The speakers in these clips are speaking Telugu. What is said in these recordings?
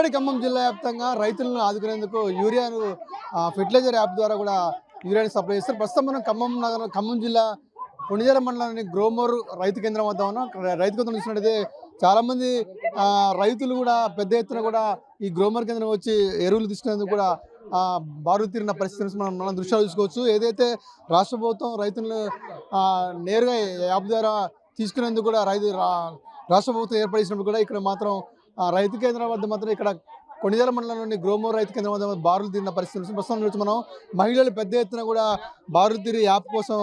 ఉమ్మడి ఖమ్మం జిల్లా వ్యాప్తంగా రైతులను ఆదుకునేందుకు యూరియాను ఫెర్టిలైజర్ యాప్ ద్వారా కూడా యూరియాని సప్లై చేస్తారు. ప్రస్తుతం మనం ఖమ్మం జిల్లా కొణిజేల మండలంలోని గ్రోమోర్ రైతు కేంద్రం వద్ద ఉన్నాం. రైతు కేంద్రం చూసినట్టయితే చాలామంది రైతులు కూడా పెద్ద ఎత్తున కూడా ఈ గ్రోమోర్ కేంద్రం వచ్చి ఎరువులు తీసుకునేందుకు కూడా బారులు తీరిన పరిస్థితి మనం దృశ్యాలు చూసుకోవచ్చు. ఏదైతే రాష్ట్ర ప్రభుత్వం రైతులను నేరుగా యాప్ ద్వారా తీసుకునేందుకు కూడా రాష్ట్ర ప్రభుత్వం ఏర్పడినప్పుడు కూడా ఇక్కడ మాత్రం రైతు కేంద్రం వద్ద మాత్రం ఇక్కడ కొణిజేల మండలంలోని గ్రోమోర్ రైతు కేంద్రం వద్ద బారులు తీరిన పరిస్థితి ప్రస్తుతం నుంచి మనం మహిళలు పెద్ద ఎత్తున కూడా బారులు తీరి యాప్ కోసం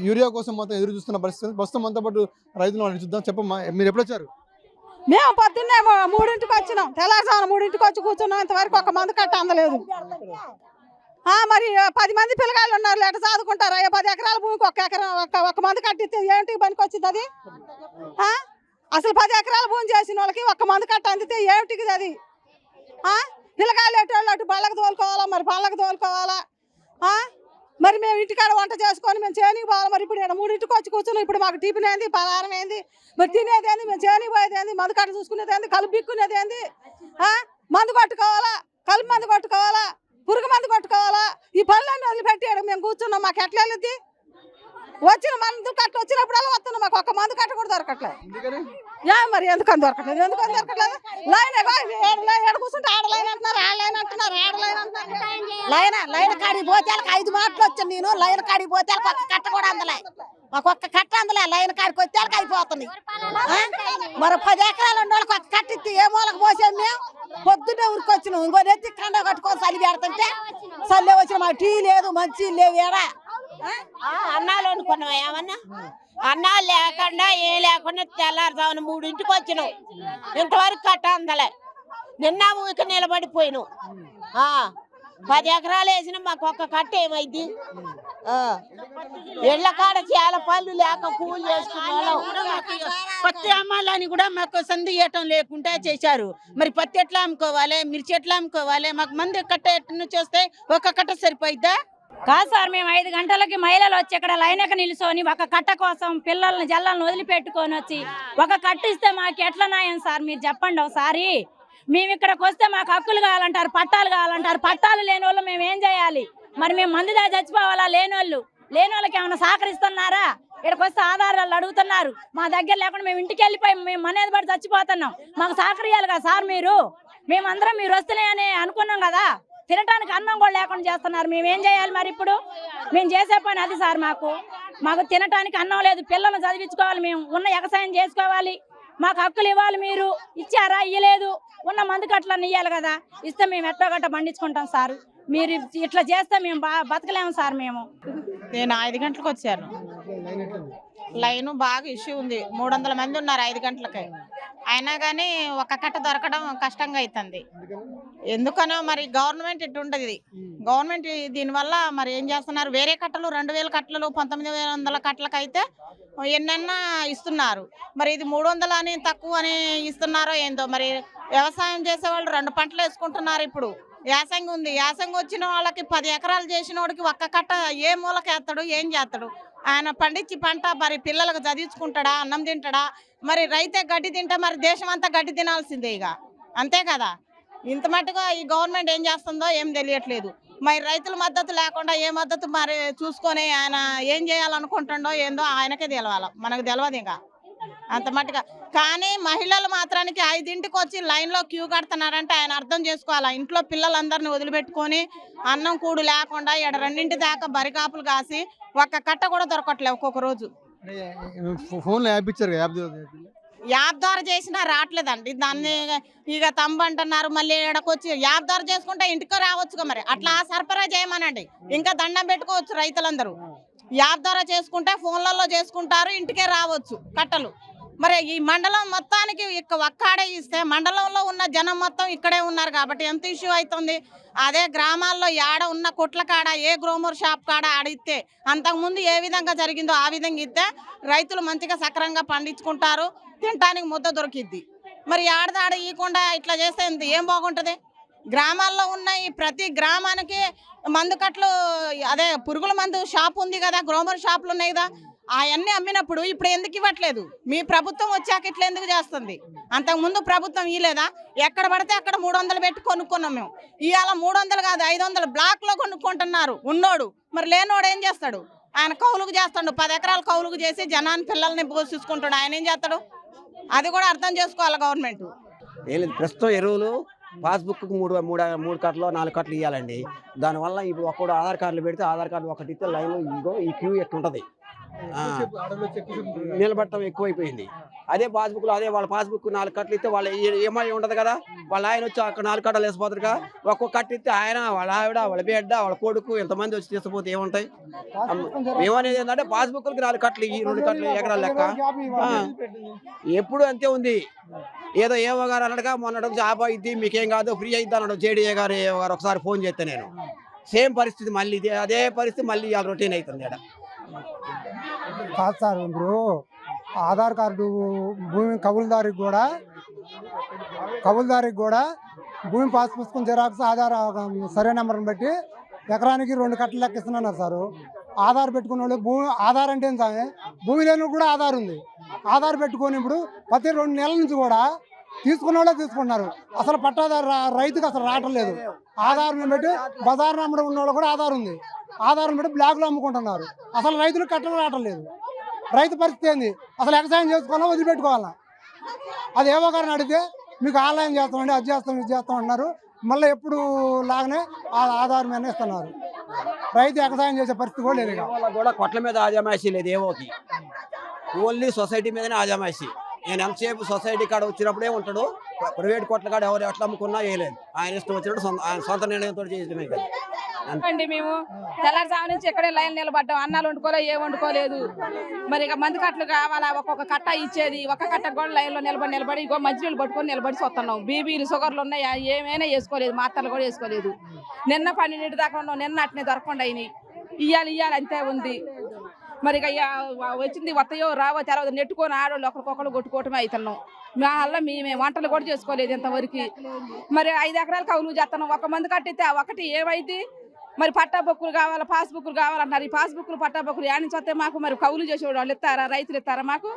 యూరియా కోసం మొత్తం ఎదురు చూస్తున్న పరిస్థితి. ప్రస్తుతం మనతో పాటు రైతులు చూద్దాం. చెప్పమ్మా, మీరు ఎప్పుడు వచ్చారు? మేము పొద్దున్నే 3ంటికి వచ్చినాం. తెల్లారుజామున 3ంటికి వచ్చి కూర్చున్నాం. ఇంతవరకు ఒక మంది కట్ట అందలేదు. మరి 10 మంది పిల్లగాళ్ళు ఉన్నారు, ఎట్లా చదువుకుంటారు? 10 ఎకరాల భూమికి ఒక మంది కట్టిస్తే ఏంటికి పనికి వచ్చింది అది? అసలు 10 ఎకరాల భూమి చేసిన వాళ్ళకి ఒక మంది కట్ట అందితే ఏమిటికి అది? పిల్లగాళ్ళు ఎటు అటు బళ్ళకు తోలుకోవాలా, మరి పళ్ళకు తోలుకోవాలా? మరి మేము ఇంటికాడ వంట చేసుకొని మేము చేనికి పోవాలి. మరి ఇప్పుడు 3ంటికి వచ్చి కూర్చున్నాం. ఇప్పుడు మాకు టిఫిన్ ఏంది, పలారం ఏంది, మరి తినేది ఏంది, మేము చేనికి పోయేది ఏంది, మందు కట్ట చూసుకునేది ఏంది, కలుపు బిక్కునేది ఏంది? మందు కొట్టుకోవాలా, కలుపు మందు కొట్టుకోవాలా, పురుగు మందు కొట్టుకోవాలా? ఈ పనులన్నీ వదిలిపెట్టాడు మేము కూర్చున్నాం. మాకు ఎట్లా వెళ్ళింది? వచ్చిన మందు కట్ట వచ్చినప్పుడల్లా వస్తున్నాం. మాకు ఒక మందు కట్ట కూడా దొరకట్లేదు. మరి ఎందుకని దొరకట్లేదు? లైన్ కూర్చుంటే ఆడలైన్ అంటున్నారు, ఆడలైన్ అంటున్నారు, ఆడలైన్ అంటున్నారు. లైన్ కాడికి పోతే 5 మాటలు వచ్చాను నేను. లైన్ కాడికి పోతే ఒక్క కట్ట కూడా అందలే. మాకు ఒక్క కట్ట అందలే. లైన్ కాడికి వచ్చే అయిపోతుంది. మరి 10 ఎకరాలు ఉన్న వాళ్ళకి ఒక్క కట్ట ఇస్తే ఏ మూలకు పోసాం మేము? పొద్దున్నే ఊరికి వచ్చినాం. ఇంకో నెత్తి కండ కట్టుకొని చలి పెడుతుంటే చల్లే వచ్చిన మాకు టీ లేదు, మంచి లేవు. ఏడా అన్నాలు వండుకున్నాం. ఏమన్నా అన్నాలు లేకుండా ఏం లేకుండా తెల్లారుజామున 3ంటికి వచ్చినాం. ఇంతవరకు కట్ట అందలే. నిన్న ఊరికి నిలబడిపోయినాం. 10 ఎకరాలు వేసినా మాకు ఒక్క కట్ట ఏమైంది? ఇళ్ల కాడ చాలా పళ్ళు లేక కూలి చేసుకున్నాం. పత్తి అమ్మాలని కూడా మాకు సంధి ఇవ్వటం లేకుండా చేశారు. మరి పత్తి ఎట్లా అమ్ముకోవాలి, మిర్చి ఎట్లా అమ్ముకోవాలి? మాకు మంది కట్ట ఎట్లా చూస్తే ఒక్క కట్ట సరిపోయిద్దా? కాదు సార్, మేము 5 గంటలకి మహిళలు వచ్చి ఇక్కడ లైనక నిలుసొని ఒక కట్ట కోసం పిల్లల్ని జల్లను వదిలిపెట్టుకొని వచ్చి ఒక కట్ట ఇస్తే మాకు ఎట్లా న్యాయం సార్? మీరు చెప్పండి ఒకసారి. మేము ఇక్కడికి వస్తే మాకు హక్కులు కావాలంటారు, పట్టాలు కావాలంటారు. పట్టాలు లేని వాళ్ళు మేము ఏం చేయాలి? మరి మేము మంది దా చచ్చిపోవాలా? లేని వాళ్ళకి ఏమైనా సహకరిస్తున్నారా? ఇక్కడికి వస్తే ఆధారాలు అడుగుతున్నారు. మా దగ్గర లేకుండా మేము ఇంటికి వెళ్ళిపోయి మేము మనేది పడి చచ్చిపోతున్నాం. మాకు సహకరియాలి కదా సార్ మీరు. మేమందరం మీరు వస్తలే అని అనుకున్నాం కదా. తినటానికి అన్నం కూడా లేకుండా చేస్తున్నారు. మేమేం చేయాలి మరి? ఇప్పుడు మేము చేసే పని అది సార్. మాకు తినటానికి అన్నం లేదు. పిల్లల్ని చదివించుకోవాలి, మేము ఉన్న వ్యవసాయం చేసుకోవాలి. మాకు హక్కులు ఇవ్వాలి. మీరు ఇచ్చారా? ఇయ్యలేదు. ఉన్న మంది కట్లన్నీ ఇవ్వాలి కదా. ఇస్తే మేము ఎట్టో గట్ట పండించుకుంటాం సార్. మీరు ఇట్లా చేస్తే మేము బతకలేము సార్. నేను 5 గంటలకు వచ్చాను. లైన్ బాగా ఇష్యూ ఉంది. 300 మంది ఉన్నారు 5 గంటలకి. అయినా కానీ ఒక కట్ట దొరకడం కష్టంగా అవుతుంది. ఎందుకనో మరి గవర్నమెంట్ ఇటు ఉంటుంది. గవర్నమెంట్ దీనివల్ల మరి ఏం చేస్తున్నారు? వేరే కట్టలు 2000 కట్టలు 1900 కట్టలకు అయితే ఎన్నెన్నా ఇస్తున్నారు. మరి ఇది 300 అని తక్కువ అని ఇస్తున్నారో ఏందో. మరి వ్యవసాయం చేసే వాళ్ళు 2 పంటలు వేసుకుంటున్నారు. ఇప్పుడు యాసంగి ఉంది. యాసంగి వచ్చిన వాళ్ళకి 10 ఎకరాలు చేసిన వాడికి ఒక్క కట్ట ఏ మూలకేస్తాడు? ఏం చేస్తాడు? ఆయన పండించి పంట మరి పిల్లలకు చదివించుకుంటాడా? అన్నం తింటాడా? మరి రైతే గడ్డి తింటే మరి దేశం అంతా గడ్డి తినాల్సిందే ఇక. అంతే కదా. ఇంత మట్టుగా ఈ గవర్నమెంట్ ఏం చేస్తుందో ఏం తెలియట్లేదు. మరి రైతుల మద్దతు లేకుండా ఏ మద్దతు మరి చూసుకొని ఆయన ఏం చేయాలనుకుంటుండో ఏందో ఆయనకే తెలవాలి, మనకు తెలియదు ఇక అంత మట్టుగా. కానీ మహిళలు మాత్రానికి 5ంటికి వచ్చి లైన్లో క్యూ కడుతున్నారంటే ఆయన అర్థం చేసుకోవాలా. ఇంట్లో పిల్లలందరినీ వదిలిపెట్టుకొని అన్నం కూడు లేకుండా 2 దాకా బరికాపులు కాసి ఒక్క కట్ట కూడా దొరకట్లే ఒక్కొక్క రోజు. యాప్ ద్వారా చేసినా రావట్లేదండి. దాన్ని ఇక తంబు అంటున్నారు. మళ్ళీ ఎడకొచ్చి యాప్ ద్వారా చేసుకుంటే ఇంటికి రావచ్చుగా. మరి అట్లా సరఫరా చేయమనండి. ఇంకా దండం పెట్టుకోవచ్చు రైతులందరూ. యాప్ ద్వారా చేసుకుంటే ఫోన్లలో చేసుకుంటారు, ఇంటికే రావచ్చు కట్టలు. మరి ఈ మండలం మొత్తానికి ఒక్కాడే ఇస్తే మండలంలో ఉన్న జనం మొత్తం ఇక్కడే ఉన్నారు కాబట్టి ఎంత ఇష్యూ అవుతుంది? అదే గ్రామాల్లో ఆడ ఉన్న కొట్ల కాడ ఏ గ్రోమర్ షాప్ కాడ ఆడిస్తే అంతకుముందు ఏ విధంగా జరిగిందో ఆ విధంగా ఇస్తే రైతులు మంచిగా సక్రంగా పండించుకుంటారు, తినటానికి ముద్ద దొరికిద్ది. మరి ఆడదాడ ఇవ్వకుండా ఇట్లా చేస్తే ఏం బాగుంటుంది? గ్రామాల్లో ఉన్న ఈ ప్రతి గ్రామానికి మందు కట్లు అదే పురుగుల మందు షాప్ ఉంది కదా, గ్రోమర్ షాపులు ఉన్నాయి కదా. అవన్నీ అమ్మినప్పుడు ఇప్పుడు ఎందుకు ఇవ్వట్లేదు? మీ ప్రభుత్వం వచ్చాక ఇట్లా ఎందుకు చేస్తుంది? అంతకుముందు ప్రభుత్వం ఇవ్వలేదా? ఎక్కడ పడితే అక్కడ 300 పెట్టి కొనుక్కున్నాం మేము. ఇవాళ 300 కాదు 500 బ్లాక్లో కొనుక్కుంటున్నారు ఉన్నోడు. మరి లేనోడు ఏం చేస్తాడు? ఆయన కౌలుకు చేస్తాడు, 10 ఎకరాలు కౌలుకు చేసి జనాన్ని పిల్లల్ని పోషించుకుంటాడు. ఆయన ఏం చేస్తాడు? అది కూడా అర్థం చేసుకోవాలి గవర్నమెంట్. ఏం లేదు, ప్రస్తుతం ఎరువులు పాస్బుక్ మూడు కట్టలు 4 కట్టలు ఇవ్వాలండి. దానివల్ల ఇప్పుడు ఒక్కడు ఆధార్ కార్డులు పెడితే ఆధార్ కార్డు ఒకటి ఇస్తే లైన్ ఇగో ఈ క్యూ ఎక్కువ ఉంటుంది, నిలబడటం ఎక్కువైపోయింది. అదే పాస్బుక్లో అదే వాళ్ళ పాస్బుక్ 4 కట్టలు ఇస్తే వాళ్ళ ఏమై ఉండదు కదా. వాళ్ళ ఆయన వచ్చి అక్కడ 4 కట్టలు వేసిపోతారు కదా. ఒక్కొక్క కట్ట ఇస్తే ఆయన, వాళ్ళ ఆవిడ, వాళ్ళ బిడ్డ, వాళ్ళ కొడుకు ఎంతమంది వచ్చి తీసుకుపోతే ఏముంటాయి? ఏమనేది ఏంటంటే పాస్బుక్లకి 4 కట్టలు ఈ 2 కట్టలు ఎకరాల లెక్క ఎప్పుడు అంతే ఉంది. ఏదో ఏవో గారు అన్నట్టుగా మొన్నటి జాబ్ అయింది మీకేం కాదు ఫ్రీ అయింది అన్నాడు జేడీఏ గారు ఏవో గారు ఒకసారి ఫోన్ చేస్తే నేను సేమ్ పరిస్థితి మళ్ళీ అదే పరిస్థితి మళ్ళీ ఇవాళ రొటీన్ అవుతుంది. కాదు సార్, ఇప్పుడు ఆధార్ కార్డు భూమి కబుల్దారికి కూడా భూమి పాస్ పుస్తకం జిరాక్స్ ఆధార్ సర్వే నెంబర్ని బట్టి ఎకరానికి 2 కట్టలు లెక్కిస్తున్నారు సార్. ఆధార్ పెట్టుకున్న వాళ్ళు ఆధార్ అంటే సార్ భూమి లేని కూడా ఆధార్ ఉంది. ఆధార్ పెట్టుకొని ఇప్పుడు ప్రతి 2 నెలల నుంచి కూడా తీసుకున్న వాళ్ళే తీసుకుంటున్నారు. అసలు పట్టాదారు రైతుకి అసలు రావటం లేదు. ఆధార్ని బట్టి బజార్ నెంబర్ ఉన్న వాళ్ళు కూడా ఆధార్ ఉంది. ఆధార్ని బట్టి బ్లాక్లో అమ్ముకుంటున్నారు. అసలు రైతులకు కట్టలు రావటం లేదు. రైతు పరిస్థితి ఏంది? అసలు ఎగసాయం చేసుకోవాలా వదిలిపెట్టుకోవాలా? అది ఏవో గారిని అడిగితే మీకు ఆన్లైన్ చేస్తామండి, అది చేస్తాం, ఇది చేస్తాం అన్నారు. మళ్ళీ ఎప్పుడు లాగానే ఆధార్ మీద ఇస్తున్నారు. రైతు ఎగసాయం చేసే పరిస్థితి కూడా లేదు. కూడా కొట్ల మీద ఆజమాయిషీ లేదు ఏవోకి, ఓన్లీ సొసైటీ మీదనే ఆజమాయిషీ. నేను ఎంతసేపు సొసైటీ కాడ వచ్చినప్పుడే ఉంటాడు. ప్రైవేట్ కొట్ల కాడ ఎవరు ఎట్లా అమ్ముకున్నా వేయలేదు. ఆయన ఇష్టం వచ్చినట్టు ఆయన సొంత నిర్ణయంతో చేయడమే కదా. అండి మేము తెల్లారుజాము నుంచి ఇక్కడే లైన్ నిలబడ్డాం. అన్నాలు వండుకోలే, ఏం వండుకోలేదు. మరి ఇక మంది కట్టలు కావాలా? ఒక్కొక్క కట్ట ఇచ్చేది. ఒక కట్ట కూడా లైన్లో నిలబడి ఇగో మంచినీళ్ళు పట్టుకొని నిలబడి వస్తున్నాం. బీబీలు షుగర్లు ఉన్నాయా? ఏమైనా వేసుకోలేదు. మాత్రలు కూడా వేసుకోలేదు. నిన్న 12 దాకా ఉన్నాం. నిన్న అట్నే దొరకకుండా అయినాయి. ఇయ్యాలి అంతే ఉంది. మరి ఇక వచ్చింది వస్తాయో రావో తర్వాత నెట్టుకొని ఆడవాళ్ళు ఒకరికొకరు కొట్టుకోవటమే అవుతున్నాం. మా వల్ల మేమే వంటలు కూడా చేసుకోలేదు ఇంతవరకు. మరి 5 ఎకరాలు కౌలు చేస్తున్నాం. ఒక మంది కట్టితే ఒకటి ఏమైంది? మరి పట్టా బుక్కులు కావాలా, పాస్బుక్లు కావాలంటారు. ఈ పాస్బుక్లు పట్టా బుక్కులు ఏడ నుంచి వస్తే మాకు? మరి కౌలు చేసేవాడు వాళ్ళు ఇస్తారా? రైతులు ఇస్తారా మాకు?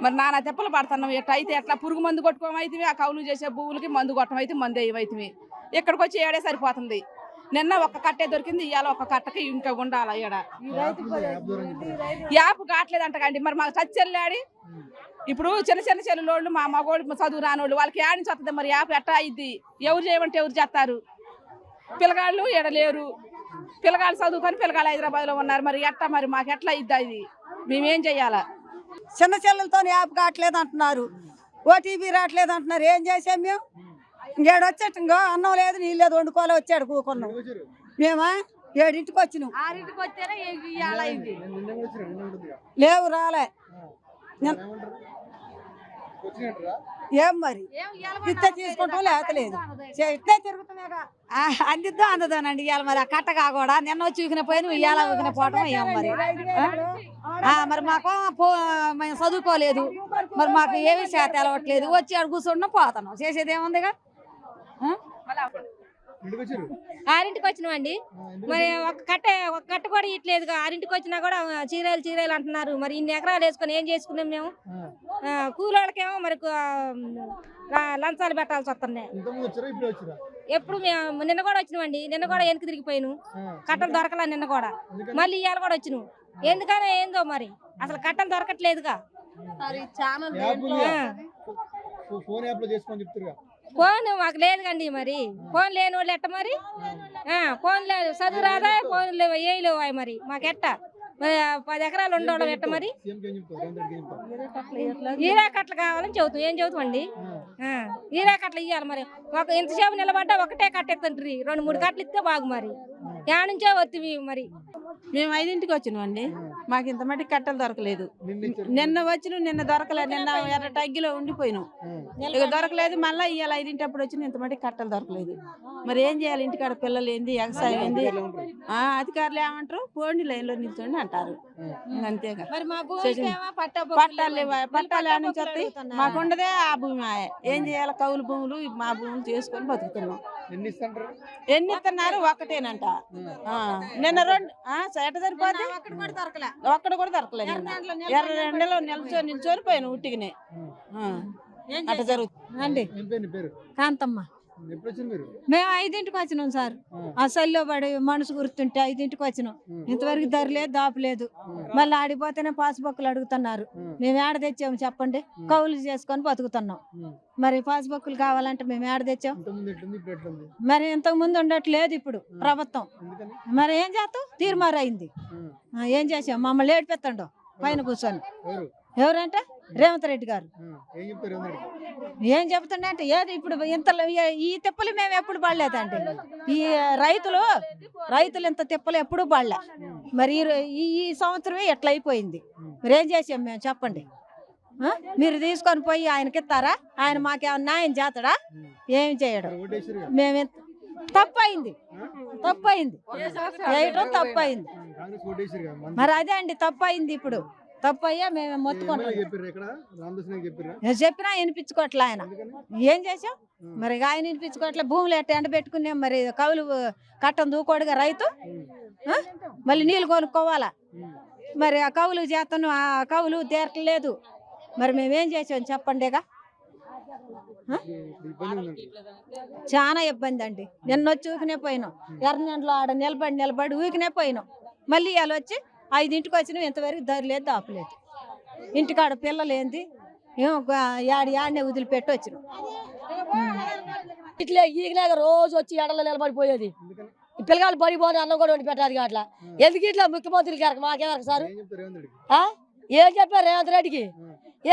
మరి నానా తెప్పలు పడుతున్నాం. ఎట్లా అయితే ఎట్లా పురుగు మందు కొట్టుకోమైతే ఆ కౌలు చేసే భూములకి మందు కొట్టమైతే మందు వేయమైతే ఇక్కడికి వచ్చి ఏడే సరిపోతుంది. నిన్న ఒక కట్టే దొరికింది, ఇవాళ ఒక కట్టకి ఇంకా ఉండాలి. ఈడ యాప్ కావట్లేదంట కండి. మరి మాకు చచ్చెళ్ళాడి ఇప్పుడు చిన్న చెల్లులోళ్ళు మా మగోళ్ళు చదువు రానోళ్ళు వాళ్ళకి ఏడ నుంచి వస్తుంది? మరి యాప్ ఎట్టా అయింది? ఎవరు చేయమంటే ఎవరు చేస్తారు? పిల్లగాళ్ళు ఎడలేరు. పిల్లగాళ్ళు చదువుకొని పిల్లగాళ్ళు హైదరాబాద్లో ఉన్నారు. మరి ఎట్టా? మరి మాకు ఎట్లా ఇద్దా? ఇది మేమేం చెయ్యాలా? చిన్న చెల్లెలతో యాప్ కావట్లేదు అంటున్నారు. ఓటీపీ రావట్లేదు అంటున్నారు. ఏం చేసాం మేము? ఇంకేడు వచ్చేట అన్నం లేదు, నీళ్ళు లేదు, వండుకోలే వచ్చాడు కూకున్నాం. మేమా 7ంటికి వచ్చినాం. 6ంటికి వచ్చారా? లేవు రాలే. ఏం మరి ఇట్లా తీసుకుంటాం లేకలేదు. ఇట్లే తిరుగుతున్నాగా అందిద్దాం అందదానండి. ఇవాళ మరి ఆ కట్టగా కూడా నిన్న వచ్చి ఊకిన పోయి ఇవాళ ఊకిన పోవటం ఏం మరి? మరి మాకు మేము చదువుకోలేదు. మరి మాకు ఏమి చేత అలవట్లేదు. వచ్చి అడుగు కూర్చుంటున్నాం, పోతున్నాం. చేసేది ఏముందిగా? 6ంటికి వచ్చినామండి. మరి ఒక కట్ట కూడా ఇట్లేదుగా. 6ంటికి వచ్చినా కూడా చీరలు అంటున్నారు. మరి ఇన్ని ఎకరాలు వేసుకొని ఏం చేసుకున్నాం మేము? కూలోళ్ళకేమో మరి లంచాలు పెట్టాల్సి వస్తున్నాయి. ఎప్పుడు మేము నిన్న కూడా వచ్చినామండి. నిన్న కూడా వెనక్కి తిరిగిపోయాను. కట్టలు దొరకలే నిన్న కూడా. మళ్ళీ ఇవాళ కూడా వచ్చినాం. ఎందుకనే ఏందో మరి అసలు కట్టలు దొరకట్లేదుగా. ఫోన్ మాకు లేదు కండి. మరి ఫోన్ లేని వాళ్ళు ఎట్ట మరి? ఫోన్ లేదు, చదువు రాదా? ఫోన్ లేవు, ఏ లేవు. మరి మాకెట్ట? మరి 10 ఎకరాలు ఉండడం ఎట్ట మరి? ఈరా కట్టలు కావాలని చెబుతాం. ఏం చెబుతామండి? ఈరా కట్టలు ఇవ్వాలి. మరి ఒక ఇంతసేపు నిలబడ్డా ఒకటే కట్ట ఎత్తంటారు. 2-3 కట్టలు ఇస్తే బాగు. మరి యాడ నుంచో వస్తుంది. మరి మేము 5ంటికి వచ్చినామండి. మాకు ఇంత మటుకు కట్టలు దొరకలేదు. నిన్న వచ్చిన నిన్న దొరకలేదు. నిన్న ఎర్ర టగ్గిలో ఉండిపోయినాం. ఇక దొరకలేదు. మళ్ళీ ఇవాళ 5ంటి అప్పుడు వచ్చిన ఇంత మటుకు కట్టలు దొరకలేదు. మరి ఏం చేయాలి? ఇంటికాడ పిల్లలు ఏంది, ఎగసాయం ఏంది? అధికారులు ఏమంటారు? పోండి లైన్లో నిల్చోండి అంటారు. అంతేగా. పట్టాలు ఏడ నుంచి వస్తాయి? మాకు ఉండదే ఆ భూమి. ఏం చేయాలి? కౌలు భూములు మా భూములు చేసుకొని బతుకుతున్నాం. ఎన్ని ఇస్తున్నారు? ఒకటేనంట. నిన్న 2 ఎట్ట సరిపోద్ది ఒక్కడ కూడా దొరకలేదు ఎర్ర ఎండలో నిల్చొని పోయాను ఉట్టికినే అట్ట జరుగుతుంది అండి. ఏం పేరు నీ పేరు? కాంతమ్మ ఎప్పుడు వచ్చింది మీరు? మేము 5ంటికి వచ్చినాం సార్. ఆ సల్లో పడి మనసు గుర్తుంటే 5ంటికి వచ్చినాం. ఇంతవరకు ధర లేదు దాపు లేదు. మళ్ళీ ఆడిపోతేనే పాస్బుక్లు అడుగుతున్నారు. మేము ఏడ తెచ్చాము చెప్పండి? కౌలు చేసుకొని బతుకుతున్నాం. మరి పాస్బుక్లు కావాలంటే మేము ఏడ తెచ్చాం? ఇంతకుముందు ఎట్లుంది, ఇప్పుడు ఎట్లుంది? మరి ఇంతకు ముందు ఉండట్లేదు ఇప్పుడు ప్రభుత్వం. ఎందుకని? మరి ఏం చేస్తాం? తీర్మారు అయింది. ఏం చేసాం? మమ్మల్ని ఏడిపెత్తండు పైన కూర్చొని. ఎవరు? ఎవరంటే రేవంత్ రెడ్డి గారు. ఏం చెప్తారు? ఏం చెప్తుండే అంటే ఏది ఇప్పుడు ఇంతలో ఈ తిప్పలు మేము ఎప్పుడు పడలేదండి. ఈ రైతులు ఇంత తిప్పలు ఎప్పుడు పడలే. మరి ఈ సంవత్సరమే ఎట్లా అయిపోయింది. మరి ఏం చేసాం మేము చెప్పండి? మీరు తీసుకొని పోయి ఆయనకి ఇస్తారా? ఆయన మాకేమన్నా న్యాయం చేస్తాడా? ఏం చేయడు. మేము తప్పయింది చేయడం తప్పయింది. మరి అదే అండి తప్పయింది. ఇప్పుడు తప్పయ్యా మేము మొత్తుకుంటాం. చెప్పినా వినిపించుకోవట్లే ఆయన. ఏం చేసాం మరి? ఆయన వినిపించుకోవట్లే. భూములు ఎట్ట ఎండ పెట్టుకున్నాం. మరి కౌలు కట్టం దూకోడుగా రైతు. మళ్ళీ నీళ్ళు కొనుక్కోవాలా. మరి ఆ కౌలు చేస్తాను, ఆ కౌలు తీరట్లేదు. మరి మేమేం చేసాం చెప్పండిగా? చాలా ఇబ్బంది అండి. నిన్న వచ్చి ఊకినే పోయినాం. ఎర్రనెండలో ఆడ నిలబడి ఊకినే పోయినాం. మళ్ళీ ఇవాళ వచ్చి 5ంటికి వచ్చినాం. ఇంతవరకు ధర లేదు దాపు లేదు. ఇంటికాడ పిల్లలు ఏంది ఏమో యాడనే వదిలిపెట్టి వచ్చినాం. ఇట్లే ఈగలేక రోజు వచ్చి ఎడలో నిలబడిపోయేది. పిల్లగాళ్ళు పడిపోని అన్నం కూడా వండి పెట్టారు. అట్లా ఎందుకు ఇట్లా ముఖ్యమంత్రికి ఎరక మాకేమరక సార్? ఏం చెప్పారు రేవంత్ రెడ్డికి?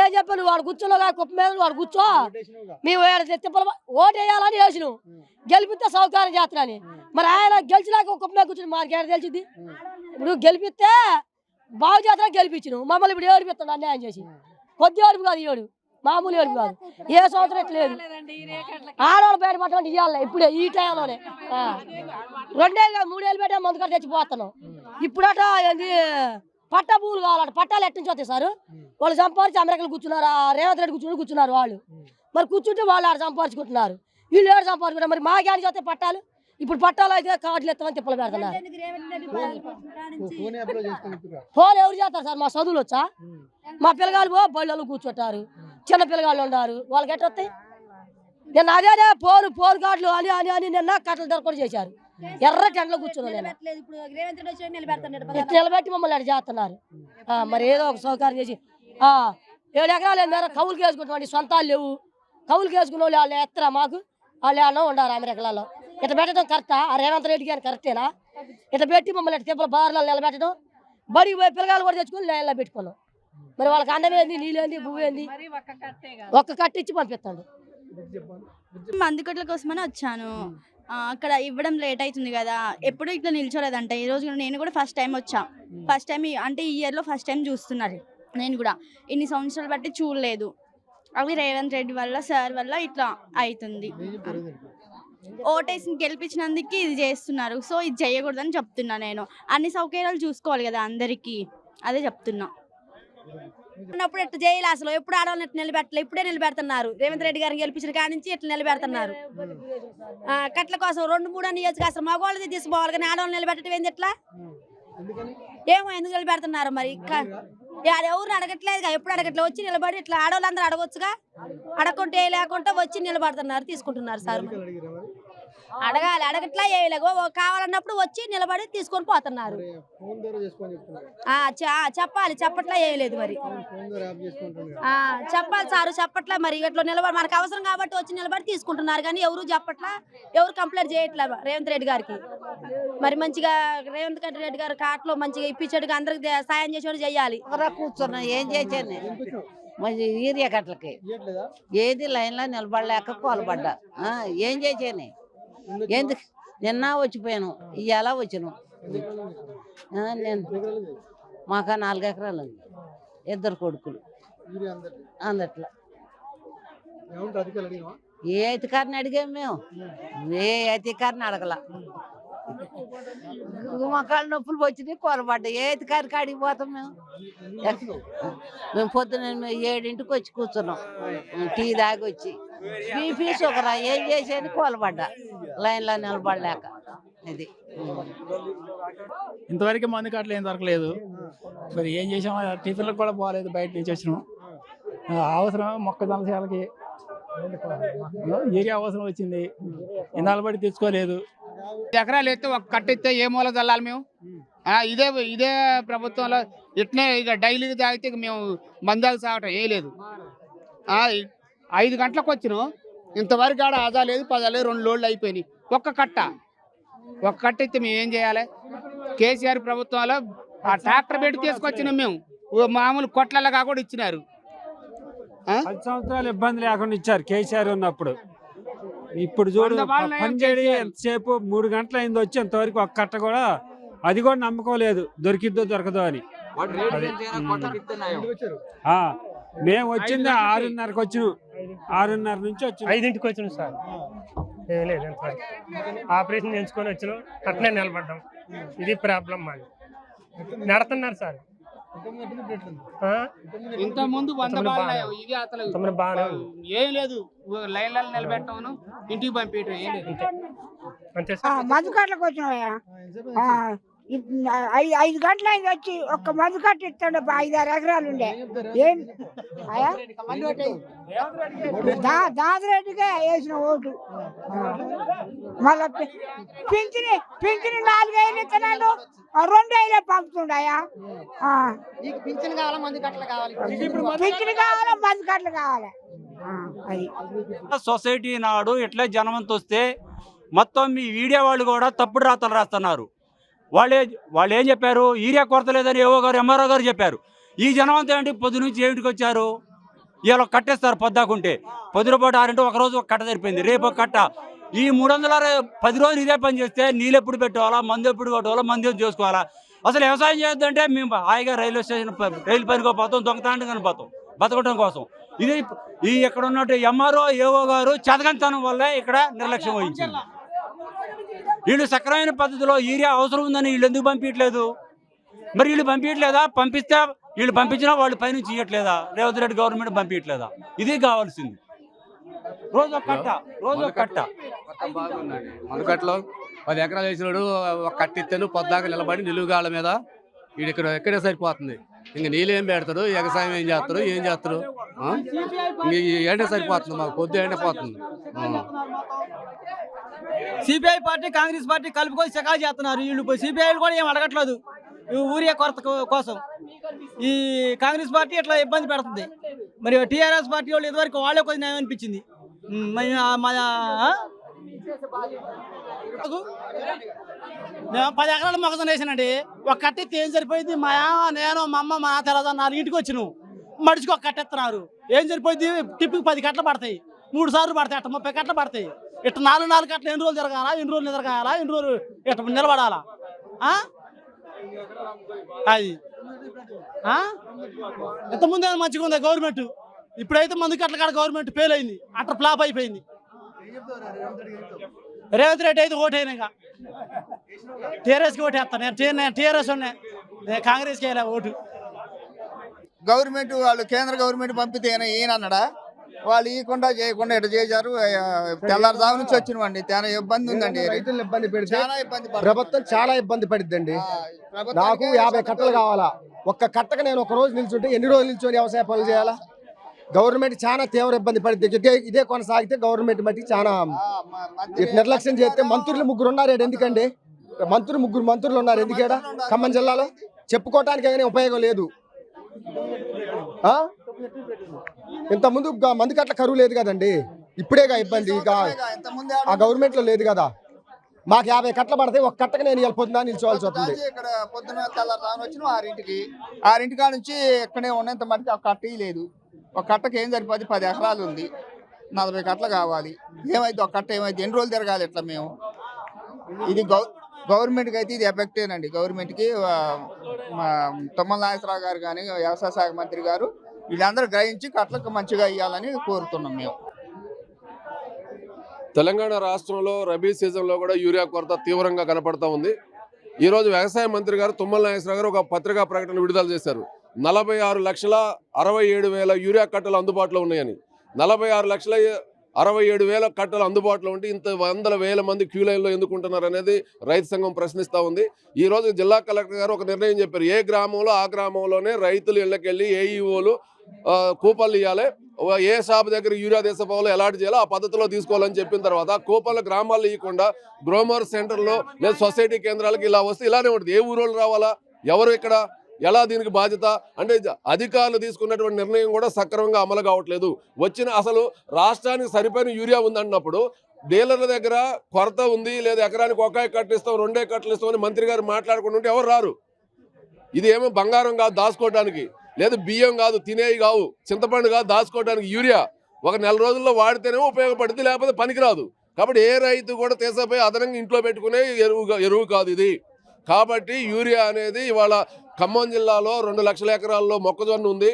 ఏం చెప్పారు? నువ్వు వాడు కూర్చోగా కుప్ప మీద వాడు కూర్చో. మేము తిప్పల ఓటు వేయాలని వేసినావు. గెలిపిస్తే సౌకర్యం చేస్తున్నాని. మరి ఆయన గెలిచినాక కుప్ప మీద కూర్చుని మాకు ఏడ తెలిసింది? ఇప్పుడు గెలిపిస్తే బాగు చేస్తున్నా గెలిపించినావు. మమ్మల్ని ఇప్పుడు ఏడిపిస్తున్నాడు అన్యాయం చేసి. కొద్ది ఏడుపు కాదు ఏడు, మామూలు ఏడుపు కాదు. ఏ సంవత్సరం ఎట్లేదు. ఆడవాళ్ళు బయటపడటం ఇవ్వాలి ఇప్పుడే ఈ టైంలోనే. 2 ఏళ్ళు 3 ఏళ్ళు పెట్టా మందు కట్ట తెచ్చిపోతున్నాం. ఇప్పుడట ఏంది పట్టా భూములు కావాలంట. పట్టాలు ఎట్టు నుంచి వస్తాయి సార్? వాళ్ళు సంపాదించి అమెరికాలో కూర్చున్నారు. రేవంత్ రెడ్డి కూర్చున్నారు వాళ్ళు. మరి కూర్చుంటే వాళ్ళు ఆడ సంపాదించుకుంటున్నారు. వీళ్ళు ఏడు సంపాదించుకుంటారు. మరి మాకేం వస్తాయి పట్టాలు? ఇప్పుడు పట్టాలు అయితే కార్డులు ఎత్తమని తిప్పలు పెడుతున్నారు. ఫోన్ ఎవరు చేస్తారు సార్? మా చదువులు వచ్చా? మా పిల్లగాళ్ళు బళ్ళు కూర్చుంటారు. చిన్న పిల్లగాళ్ళు ఉన్నారు. వాళ్ళకి ఎట్ట వస్తాయి? నిన్న అదేనే ఫోన్ కార్డులు అని అని అని నిన్న కట్టలు దొరకడం చేశారు. ఎర్ర టెంట్లో కూర్చున్నాను నేను. నిలబెట్టి మమ్మల్ని అటు చేస్తున్నారు. మరి ఏదో ఒక సౌకర్యం చేసి 7 ఎకరాలు మేర కవులుకి వేసుకుంటామండి. సొంతాలు లేవు. కవులుకి వేసుకున్న వాళ్ళు వాళ్ళు ఎత్తరా మాకు? వాళ్ళు ఏమన్నా ఉండారు అమెరికాలలో. ఇట్లా పెట్టడం కరెక్టా? ఆ రేవంత్ రెడ్డి గారు కరెక్టేనా? ఇట్లా పెట్టి మమ్మల్ని ఇట్లా తిప్పల బార్లలో నిలబెట్టడం. బడికి పోయి పిల్లగాలు కూడా తెచ్చుకొని లైన్లో పెట్టుకున్నాం. మరి వాళ్ళకి అన్నం ఏంది, నీళ్ళు ఏంది, భూమి ఏంది? ఒక్క కట్టించి పంపిస్తాడు. మందుకట్ల కోసమని వచ్చాను. అక్కడ ఇవ్వడం లేట్ అవుతుంది కదా. ఎప్పుడు ఇట్లా నిల్చోలేదంట. ఈ రోజు నేను కూడా ఫస్ట్ టైం వచ్చా. ఫస్ట్ టైం అంటే ఈ ఇయర్లో ఫస్ట్ టైం చూస్తున్నారు. నేను కూడా ఇన్ని సంవత్సరాలు బట్టి చూడలేదు. అవి రేవంత్ రెడ్డి వల్ల సార్ వల్ల ఇట్లా అవుతుంది. ఓటేసి గెలిపించినందుకు ఇది చేస్తున్నారు. సో ఇది చేయకూడదని చెప్తున్నా. నేను అన్ని సౌకర్యాలు చూసుకోవాలి కదా అందరికీ. అదే చెప్తున్నా. ఉన్నప్పుడు ఎట్లా చేయాలి అసలు? ఎప్పుడు ఆడవాళ్ళని ఎట్లా నిలబెట్టలే? ఇప్పుడే నిలబెడుతున్నారు. రేవంత్ రెడ్డి గారిని గెలిపించిన కాడి నుంచి ఎట్లా నిలబెడుతున్నారు? కట్ల కోసం 2-3 నియోజక అసలు మగవాళ్ళది తీసుకోవాలి కానీ ఆడవాళ్ళని నిలబెట్టడం ఏంది ఎట్లా? ఏమో ఎందుకు నిలబెడుతున్నారు మరి? ఎవరు అడగట్లేదు. ఎప్పుడు అడగట్లే. వచ్చి నిలబడి ఇట్లా ఆడవాళ్ళందరూ అడగొచ్చుగా. అడగకుంటే లేకుంటే వచ్చి నిలబడుతున్నారు, తీసుకుంటున్నారు సార్. అడగాలి, అడగట్లా వేయలేగో. కావాలన్నప్పుడు వచ్చి నిలబడి తీసుకొని పోతున్నారు. చెప్పాలి, చెప్పట్లా వేయలేదు మరి. చెప్పాలి సారు, చెప్పట్లా మరి. ఇట్లా నిలబడి మనకు అవసరం కాబట్టి వచ్చి నిలబడి తీసుకుంటున్నారు కానీ ఎవరు చెప్పట్లా, ఎవరు కంప్లైంట్ చేయట్లే రేవంత్ రెడ్డి గారికి. మరి మంచిగా రేవంత్ రెడ్డి గారు కాట్లో మంచిగా ఇప్పించాడు, అందరికి సాయం చేసేవాడు చేయాలి. కూర్చున్నా ఏం చేసాను మంచి ఈరియా కట్లకి ఏది లైన్లో నిలబడలేక కోలబడ్డా. ఏం చేసాను? ఎందుకు నిన్న వచ్చిపోయాను, ఇవాళ వచ్చినాం. నేను మాకు 4 ఎకరాలు ఉంది, 2 కొడుకులు. అందట్లా ఏ అధికారిని అడిగాము మేము? ఏ అధికారిని అడగల. మొక్కలు నొప్పులు వచ్చినాయి, కోలబడ్డా. ఏ అధికారికి అడిగిపోతాం మేము? మేము పొద్దున 7ంటికి వచ్చి కూర్చున్నాం, టీ దాగి వచ్చి. బీపీ షుగరా ఏం చేసేది? కోలబడ్డా లైన్లో నిలబడలేక. అది ఇంతవరకు మందు కట్టలు ఏం దొరకలేదు. మరి ఏం చేసాం, టిఫిన్లకు కూడా పోలేదు, బయట నుంచి వచ్చినాం. అవసరం మొక్కజొన్న చేలకి ఏరియా అవసరం వచ్చింది, ఇన్నాళ్ళు బట్టి తెచ్చుకోలేదు. ఎకరాలు ఎత్తే ఒక కట్ట ఇస్తే ఏ మూల చల్లాలి మేము? ఇదే ప్రభుత్వంలో ఇట్నే ఇక డైలీగా తాగితే మేము మందాలు సాగటం ఏ లేదు. 5 గంటలకు వచ్చినాం, ఇంతవరకు ఆడ ఆదా లేదు, 10 లేదు, 2 లోడ్లు అయిపోయినాయి. ఒక్క కట్ట ఇస్తే మేము ఏం చేయాలి? కేసీఆర్ ప్రభుత్వంలో ఆ ట్రాక్టర్ పెట్టి తీసుకొచ్చినాం మేము, మామూలు కొట్లలా కాకుండా ఇచ్చినారు. 10 సంవత్సరాలు ఇబ్బంది లేకుండా ఇచ్చారు కేసీఆర్ ఉన్నప్పుడు. ఇప్పుడు చూడు పని చేయడం ఎంతసేపు 3 గంటలు అయింది, వచ్చి ఇంతవరకు ఒక కట్ట కూడా అది కూడా నమ్మకం లేదు, దొరికిద్దో దొరకదో అని. మేము వచ్చింది 6:30కి వచ్చినాం, 6:30 నుంచి వచ్చి 5ంటికి వచ్చినాం సార్. ఏం లేదు, ఎంతవరకు ఆపరేషన్ చేయించుకొని వచ్చినాం, అట్లనే నిలబడ్డాం. ఇది ప్రాబ్లం మాది. నడుతున్నారు సార్. ఇంత ముందు 100 బాగున్నాయి, ఇది అసలు ఏం లేదు. లైన్లలో నిలబెట్టమను, ఇంటికి పంపించడం ఏం లేదు. మధుకట్లకు వచ్చినాయా? 5 గంటల అయింది వచ్చి ఒక్క మధుకట్ట ఇస్తాడు. 5-6 ఎకరాలు ఉండే ఏం దాదిరెడ్డిగా వేసిన ఓటు. మళ్ళా పింఛని 4 వేలు ఇస్తున్నాడు, 2 వేలే పంపుతుండయా. పింఛన్ కావాలా, మందు కట్టలు కావాలి, మందు కట్టలు కావాలి. సొసైటీ నాడు ఇట్లా జనమంత వస్తే మొత్తం మీ మీడియా వాళ్ళు కూడా తప్పుడు రాతలు రాస్తున్నారు. వాళ్ళు ఏం చెప్పారు? యూరియా కొరత లేదని ఏవో గారు ఎంఆర్ఓ గారు చెప్పారు. ఈ జనమంతా ఏంటి, పొద్దు నుంచి ఏమిటికి వచ్చారు? ఇలా కట్టేస్తారు పొద్దాకుంటే, పొద్దునపాటు 6 ఒకరోజు ఒక కట్ట సరిపోయింది, రేపు ఒక కట్ట. ఈ 310 రోజులు ఇదే పని చేస్తే నీళ్ళు ఎప్పుడు పెట్టాలా, మందు ఎప్పుడు కొట్టాలా, మందు చేసుకోవాలా? అసలు వ్యవసాయం చేయొద్దంటే మేము హాయిగా రైల్వే స్టేషన్ రైలు పనికి పోతాం, దొంగతాంటి కనిపోతాం బతకడం కోసం. ఇది ఇక్కడ ఉన్నట్టు ఎంఆర్ఓ ఏవో గారు చదగంతనం వల్లే ఇక్కడ నిర్లక్ష్యం వహించింది. వీళ్ళు సక్రమైన పద్ధతిలో యూరియా అవసరం ఉందని వీళ్ళు ఎందుకు పంపించట్లేదు? మరి వీళ్ళు పంపించట్లేదా? పంపిస్తే వీళ్ళు పంపించినా వాళ్ళు పైనుంచి ఇవ్వట్లేదా? రేవంత్ రెడ్డి గవర్నమెంట్ పంపించట్లేదా? ఇది కావాల్సింది. రోజు ఒక కట్ట బాగుందండి. మనకట్లో 10 ఎకరాలు వేసినాడు, ఒక కట్ట ఇస్తాను పొద్దాక నిలబడి నిలువుగాళ్ళ మీద. వీడు ఎక్కడే సరిపోతుంది. ఇంక నీళ్ళు ఏం పెడతారు, వ్యవసాయం ఏం చేస్తారు, ఎండే సరిపోతుంది, మాకు పొద్దు ఎండిపోతుంది. సిపిఐ పార్టీ కాంగ్రెస్ పార్టీ కలుపుకొని సకాలు చేస్తున్నారు. వీళ్ళు సిపిఐ కూడా ఏం అడగట్లేదు ఊరియా కొరత కోసం. ఈ కాంగ్రెస్ పార్టీ ఇట్లా ఇబ్బంది పెడుతుంది. మరి టీఆర్ఎస్ పార్టీ వాళ్ళు ఇదివరకు వాళ్ళే కొద్దిగా న్యాయం అనిపించింది. 10 ఎకరాలు మొక్కజొన్న వేసానండి, ఒక కట్ట ఏం సరిపోయింది? నేను మా అమ్మ మా తెలదా 4ంటికి వచ్చినాం, మడిచికి ఒక కట్ట ఎత్తున్నారు. ఏం సరిపోయింది? టిప్పికి 10 కట్టలు పడతాయి, 3 సార్లు పడతాయి, అట్ట 30 కట్టలు పడతాయి. ఇట్లా 4 కట్టలు ఎన్ని రోజులు తిరగాలా, ఎన్ని రోజులు తిరగాలా, ఎన్ని రోజులు ఇట్లా నిలబడాలా? అది ఇంతకుముందు మంచిగా ఉంది గవర్నమెంట్, ఇప్పుడైతే మందు కట్టల కాడ గవర్నమెంట్ ఫెయిల్ అయింది, అట్లా ఫ్లాప్ అయిపోయింది. రేవంత్ రెడ్డి అయితే ఓటైనా ఇంకా టీఆర్ఎస్కి ఓటేస్తాను. నేను టీఆర్ఎస్ ఉన్నాయి, నేను కాంగ్రెస్కి వెళ్ళా ఓటు. గవర్నమెంట్ వాళ్ళు కేంద్ర గవర్నమెంట్ పంపితే ఈయన అన్నాడా? వాళ్ళు ఇవ్వకుండా చేయకుండా ఇట్లా చేశారు. తెల్లారుజాము నుంచి వచ్చినవండి, చాలా ఇబ్బంది ఉందండి. రైతులు ఇబ్బంది పెడితే చాలా ఇబ్బంది ప్రభుత్వం చాలా ఇబ్బంది పడిద్దండి. నాకు 50 కట్టలు కావాలా, ఒక్క కట్టకు నేను ఒక రోజు నిల్చుంటే ఎన్ని రోజులు నిల్చొని వ్యవసాయ పనులు చేయాలా? గవర్నమెంట్ చాలా తీవ్ర ఇబ్బంది పడిద్ది. ఇదే కొనసాగితే గవర్నమెంట్ మట్టి చాలా నిర్లక్ష్యం చేస్తే. మంత్రులు 3 ఉన్నారు, ఎందుకండి మంత్రులు 3 మంత్రులు ఉన్నారు ఎందుకేడా ఖమ్మం జిల్లాలో? చెప్పుకోవటానికి అయినా ఉపయోగం లేదు. ఇంత ముందు మందు కట్ల కరువు లేదు కదండి, ఇప్పుడేగా ఇబ్బంది. ఇక ఆ గవర్నమెంట్ లో లేదు కదా. మాకు 50 కట్టలు పడతాయి, ఒక కట్టకు నేను వెళ్ళిపోతుందా నిల్చోవాల్సి వస్తుంది. ఇక్కడ పొద్దున తెల్లారుజామున వచ్చిన 6ంటి కాడ నుంచి ఇక్కడే ఉన్నంత మటుకు ఒక కట్ట లేదు. ఒక కట్టకి ఏం సరిపోద్ది? 10 ఎకరాలు ఉంది, 40 కట్టలు కావాలి. ఏమైతే ఒక కట్ట ఏమైతే? ఎన్ని రోజులు తిరగాలి ఇట్లా మేము? ఇది గవర్నమెంట్కి అయితే ఇది ఎఫెక్టేనండి. గవర్నమెంట్కి తుమ్మల నాగేశ్వరరావు గారు కానీ వ్యవసాయ శాఖ మంత్రి గారు వీళ్ళందరూ గ్రహించి కట్టలకు మంచిగా ఇవ్వాలని కోరుతున్నాం మేము. తెలంగాణ రాష్ట్రంలో రబీ సీజన్లో కూడా యూరియా కొరత తీవ్రంగా కనపడతా ఉంది. ఈరోజు వ్యవసాయ మంత్రి గారు తుమ్మల నాగేశ్వరరావు గారు ఒక పత్రికా ప్రకటన విడుదల చేశారు. 46,67,000 యూరియా కట్టలు అందుబాటులో ఉన్నాయని. 46 67,000 కట్టలు అందుబాటులో ఉంటే ఇంత వందల వేల మంది క్యూ లైన్లో ఎందుకుంటున్నారు అనేది రైతు సంఘం ప్రశ్నిస్తూ ఉంది. ఈ రోజు జిల్లా కలెక్టర్ గారు ఒక నిర్ణయం చెప్పారు. ఏ గ్రామంలో ఆ గ్రామంలోనే రైతులు ఇళ్ళకెళ్ళి ఏఈఓలు కూపన్లు ఇవ్వాలి, ఏ షాప్ దగ్గర యూరియా దేశపాలు అలాట్ చేయాలో ఆ పద్ధతిలో తీసుకోవాలని చెప్పిన తర్వాత కూపన్లు గ్రామాల్లో ఇవ్వకుండా గ్రోమర్ సెంటర్లో లేదా సొసైటీ కేంద్రాలకు ఇలా వస్తే ఇలానే ఉంటుంది. ఏ ఊరోళ్ళు రావాలా, ఎవరు ఇక్కడ, ఎలా దీనికి బాధ్యత అంటే అధికారులు తీసుకున్నటువంటి నిర్ణయం కూడా సక్రమంగా అమలు కావట్లేదు. అసలు రాష్ట్రానికి సరిపోయిన యూరియా ఉందన్నప్పుడు డీలర్ల దగ్గర కొరత ఉంది, లేదా ఎకరానికి ఒక కట్టు ఇస్తాం 2 కట్టలు ఇస్తాం అని మంత్రి గారు మాట్లాడుకుంటుంటే ఎవరు రారు. ఇది ఏమో బంగారం కాదు దాచుకోవడానికి, లేదు బియ్యం కాదు తినేవి కావు, చింతపండు కాదు దాచుకోవడానికి. యూరియా ఒక నెల రోజుల్లో వాడితేనేమో ఉపయోగపడుతుంది, లేకపోతే పనికిరాదు. కాబట్టి ఏ రైతు కూడా తీసపోయి అదనంగా ఇంట్లో పెట్టుకునే ఎరువు కాదు ఇది. కాబట్టి యూరియా అనేది ఇవాళ ఖమ్మం జిల్లాలో 2 లక్షల ఎకరాల్లో మొక్కజొన్న ఉంది,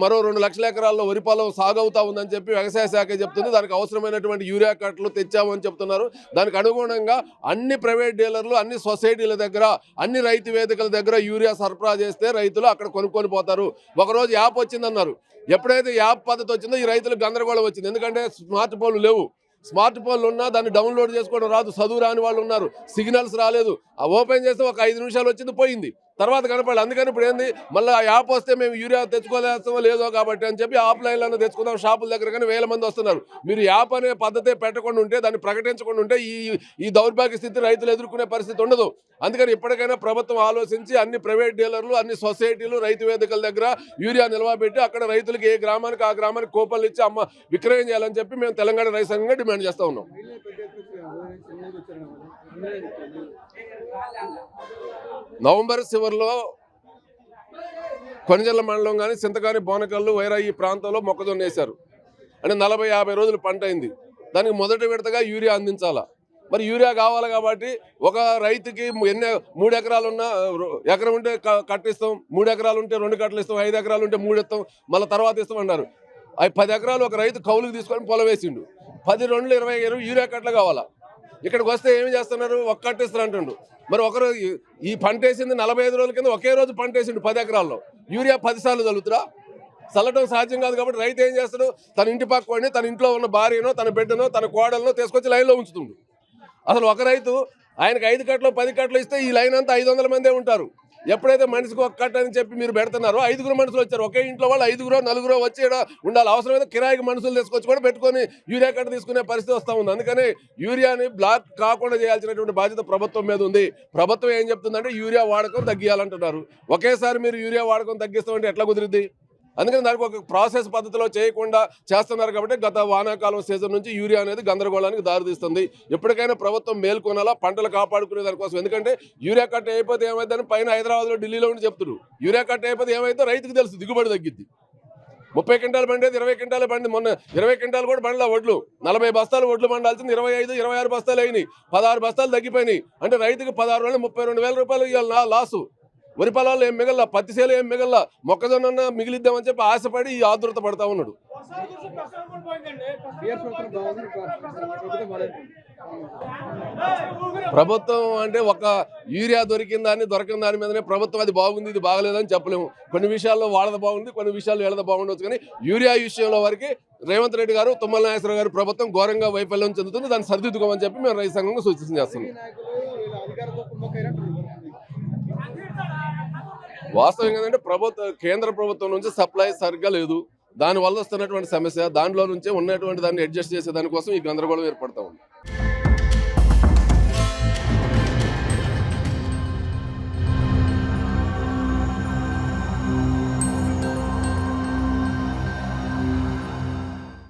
మరో 2 లక్షల ఎకరాల్లో వరి పొలం సాగవుతా ఉందని చెప్పి వ్యవసాయ శాఖ చెప్తుంది. దానికి అవసరమైనటువంటి యూరియా కట్టలు తెచ్చామని చెప్తున్నారు. దానికి అనుగుణంగా అన్ని ప్రైవేట్ డీలర్లు, అన్ని సొసైటీల దగ్గర, అన్ని రైతు వేదికల దగ్గర యూరియా సరఫరా చేస్తే రైతులు అక్కడ కొనుక్కొని పోతారు. ఒకరోజు యాప్ వచ్చిందన్నారు. ఎప్పుడైతే యాప్ పద్ధతి వచ్చిందో ఈ రైతులకు గందరగోళం వచ్చింది. ఎందుకంటే స్మార్ట్ ఫోన్లు లేవు. స్మార్ట్ ఫోన్లు ఉన్నా దాన్ని డౌన్లోడ్ చేసుకోవడం రాదు, చదువు రాని వాళ్ళు ఉన్నారు, సిగ్నల్స్ రాలేదు. ఆ ఓపెన్ చేస్తే ఒక 5 నిమిషాలు వచ్చింది, పోయింది, తర్వాత కనపడలేదు. అందుకని ఇప్పుడు ఏంది, మళ్ళీ ఆ యాప్ వస్తే మేము యూరియా తెచ్చుకోలేస్తామో లేదో కాబట్టి అని చెప్పి ఆఫ్లైన్లో తెచ్చుకుందాం షాపుల దగ్గర, కానీ 1000 మంది వస్తున్నారు. మీరు యాప్ అనే పద్ధతే పెట్టకుండా ఉంటే, దాన్ని ప్రకటించకుండా ఉంటే ఈ దౌర్భాగ్య స్థితి రైతులు ఎదుర్కొనే పరిస్థితి ఉండదు. అందుకని ఇప్పటికైనా ప్రభుత్వం ఆలోచించి అన్ని ప్రైవేట్ డీలర్లు, అన్ని సొసైటీలు, రైతు వేదికల దగ్గర యూరియా నిల్వబెట్టి అక్కడ రైతులకు ఏ గ్రామానికి ఆ గ్రామానికి కూపన్లు ఇచ్చి విక్రయం చేయాలని చెప్పి మేము తెలంగాణ రైతు సంఘంగా డిమాండ్ చేస్తూ ఉన్నాం. నవంబర్ చివరిలో కొనిజల్ల మండలం కానీ చింతకాని బోనకల్లు వైరా ఈ ప్రాంతంలో మొక్కజొన్న వేశారు. అంటే 40-50 రోజులు పంట అయింది. దానికి మొదటి విడతగా యూరియా అందించాలా. మరి యూరియా కావాలి కాబట్టి ఒక రైతుకి 3 ఎకరాలు ఉన్నా ఎకరం ఉంటే కట్టిస్తాం, 3 ఎకరాలు ఉంటే 2 కట్టలు ఇస్తాం, 5 ఎకరాలు ఉంటే 3 ఇస్తాం, మళ్ళీ తర్వాత ఇస్తాం అన్నారు. 10 ఎకరాలు ఒక రైతు కౌలుకి తీసుకొని పొలం వేసిండు. 10 2 20 యూరియా కట్టలు కావాలా. ఇక్కడికి వస్తే ఏమి చేస్తున్నారు, ఒక కట్టిస్తారు అంటుండు. మరి ఒకరు ఈ పంట వేసింది 45 రోజుల కింద ఒకే రోజు పంట వేసిండు 10 ఎకరాల్లో. యూరియా 10 సార్లు చల్లుతురా? చల్లటం సాధ్యం కాదు. కాబట్టి రైతు ఏం చేస్తాడు, తన ఇంటి పక్కని, తన ఇంట్లో ఉన్న భార్యనో, తన బిడ్డనో, తన కోడలనో తీసుకొచ్చి లైన్లో ఉంచుతుండు. అసలు ఒక రైతు ఆయనకు 5 కట్టలు 10 కట్టలు ఇస్తే ఈ లైన్ అంతా 500 మందే ఉంటారు. ఎప్పుడైతే మనిషికి ఒక కట్ట అని చెప్పి మీరు పెడుతున్నారో 5 మనుషులు వచ్చారు. ఒకే ఇంట్లో వాళ్ళు 5 4 వచ్చి ఉండాలి. అవసరమైతే కిరాయికి మనుషులు తీసుకొచ్చి కూడా పెట్టుకొని యూరియా కట్ట తీసుకునే పరిస్థితి వస్తూ ఉంది. అందుకని యూరియాని బ్లాక్ కాకుండా చేయాల్సినటువంటి బాధ్యత ప్రభుత్వం మీద ఉంది. ప్రభుత్వం ఏం చెప్తుందంటే యూరియా వాడకం తగ్గియాలంటున్నారు. ఒకేసారి మీరు యూరియా వాడకం తగ్గిస్తామంటే ఎట్లా కుదిరిద్ది? అందుకని దానికి ఒక ప్రాసెస్ పద్ధతిలో చేయకుండా చేస్తున్నారు. కాబట్టి గత వానాకాలం సీజన్ నుంచి యూరియా అనేది గందరగోళానికి దారితీస్తుంది. ఎప్పటికైనా ప్రభుత్వం మేల్కొనాలా, పంటలు కాపాడుకునే దానికోసం. ఎందుకంటే యూరియా కట్ట అయిపోతే ఏమైందని పైన హైదరాబాద్లో, ఢిల్లీలో ఉండి చెప్తున్నారు. యూరియా కట్ట అయిపోతే ఏమైతే రైతుకు తెలుసు, దిగుబడి తగ్గిద్ది. 30 క్వింటాలు పండేది 20 క్వింటాలు పండి. మొన్న 20 క్వింటాలు కూడా పండ్ల వడ్లు 40 బస్తాలు వడ్లు పండాల్సింది 25 26 బస్తాలు అయినాయి. 16 బస్తాలు తగ్గిపోయినాయి. అంటే రైతుకి 16 రోజులు 32,000 రూపాయలు ఇవాళ లాసు. వరి పొలాలు ఏం మిగల, పత్తి సేలు ఏం మిగల, మొక్కజొన్న మిగిలిద్దామని చెప్పి ఆశపడి ఈ ఆదురత పడతా ఉన్నాడు. ప్రభుత్వం అంటే ఒక యూరియా దొరికిన దాని మీదనే ప్రభుత్వం అది బాగుంది ఇది బాగలేదని చెప్పలేము. కొన్ని విషయాల్లో వాళ్ళది బాగుంది, కొన్ని విషయాల్లో వీళ్ళది బాగుండవచ్చు. కానీ యూరియా విషయంలో వరకు రేవంత్ రెడ్డి గారు, తుమ్మల నాగేశ్వరరావు గారు ప్రభుత్వం ఘోరంగా వైఫల్యం చెందుతుంది. దాన్ని సరిదిద్దుకోమని చెప్పి మేము రైతు సంఘంగా సూచన చేస్తున్నాం. వాస్తవం ఏంటంటే కేంద్ర ప్రభుత్వం నుంచి సప్లై సరిగ్గా లేదు. దానివల్ల వస్తున్నటువంటి సమస్య, దాంట్లో నుంచే ఉన్నటువంటి దాన్ని అడ్జస్ట్ చేసే దానికోసం ఈ గందరగోళం ఏర్పడతా ఉంది.